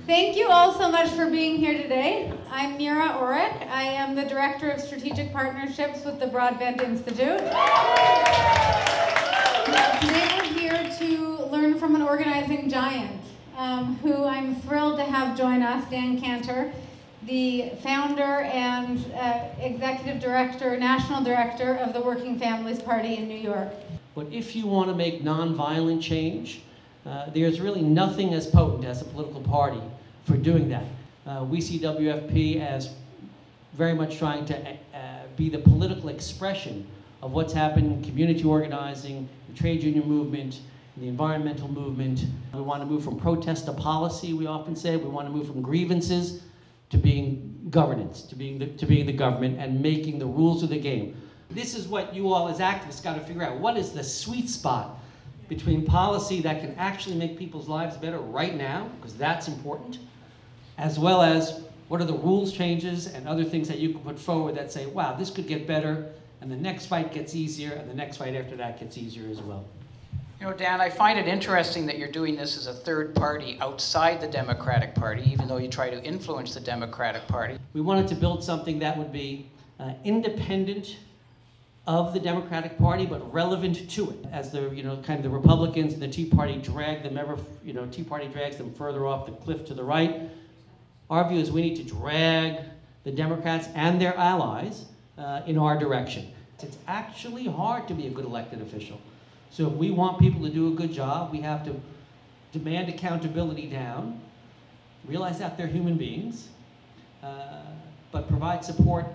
Thank you all so much for being here today. I'm Mira Orrick. I am the Director of Strategic Partnerships with the Broadbent Institute. Today we're here to learn from an organizing giant who I'm thrilled to have join us, Dan Cantor, the founder and executive director, national director of the Working Families Party in New York. But if you want to make nonviolent change, there's really nothing as potent as a political party for doing that. We see WFP as very much trying to be the political expression of what's happened in community organizing, the trade union movement, the environmental movement. We want to move from protest to policy, we often say. We want to move from grievances to being governance, to being the government and making the rules of the game. This is what you all as activists got to figure out. What is the sweet spot between policy that can actually make people's lives better right now, because that's important, as well as what are the rules changes and other things that you can put forward that say, wow, this could get better, and the next fight gets easier, and the next fight after that gets easier as well. You know, Dan, I find it interesting that you're doing this as a third party outside the Democratic Party, even though you try to influence the Democratic Party. We wanted to build something that would be independent of the Democratic Party, but relevant to it. As the, kind of the Republicans and the Tea Party drag them Tea Party drags them further off the cliff to the right. Our view is we need to drag the Democrats and their allies in our direction. It's actually hard to be a good elected official. So if we want people to do a good job, we have to demand accountability down, realize that they're human beings, but provide support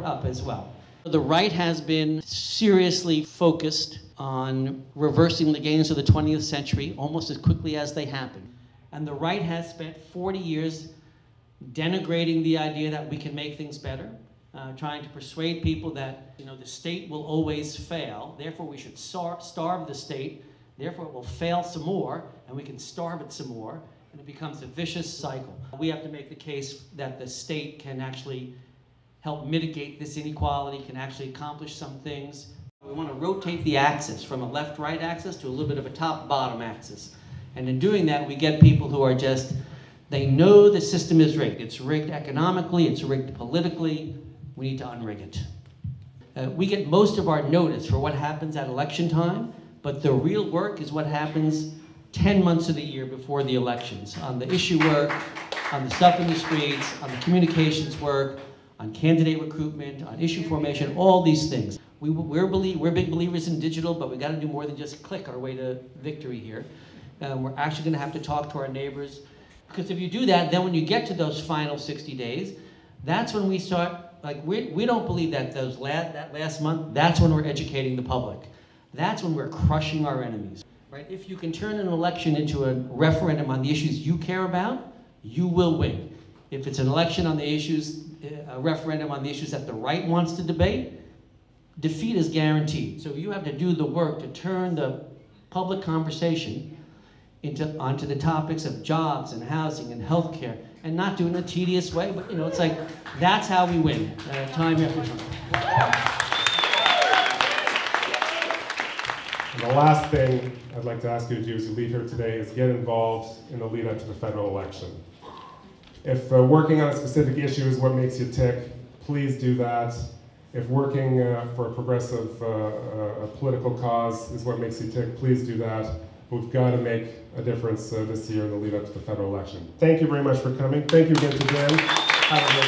up as well. The right has been seriously focused on reversing the gains of the 20th century almost as quickly as they happened. And the right has spent 40 years denigrating the idea that we can make things better, trying to persuade people that the state will always fail, therefore we should starve the state, therefore it will fail some more, and we can starve it some more, and it becomes a vicious cycle. We have to make the case that the state can actually help mitigate this inequality, can actually accomplish some things. We want to rotate the axis from a left-right axis to a little bit of a top-bottom axis. And in doing that, we get people who are they know the system is rigged. It's rigged economically, it's rigged politically. We need to unrig it. We get most of our notice for what happens at election time, but the real work is what happens 10 months of the year before the elections, on the issue work, on the stuff in the streets, on the communications work, on candidate recruitment, on issue formation, all these things. We're big believers in digital, but we got to do more than just click our way to victory here. We're actually going to have to talk to our neighbors, because if you do that, then when you get to those final 60 days, that's when we start. We don't believe that that last month, that's when we're educating the public. That's when we're crushing our enemies, right? If you can turn an election into a referendum on the issues you care about, you will win. If it's an election on the issues, a referendum on the issues that the right wants to debate, defeat is guaranteed. So you have to do the work to turn the public conversation onto the topics of jobs and housing and healthcare, and not do it in a tedious way, but it's like, that's how we win, time after time. And the last thing I'd like to ask you to do as you leave here today is get involved in the lead up to the federal election. If working on a specific issue is what makes you tick, please do that. If working for a progressive political cause is what makes you tick, please do that. We've got to make a difference this year in the lead up to the federal election. Thank you very much for coming. Thank you again to Dan. Have a great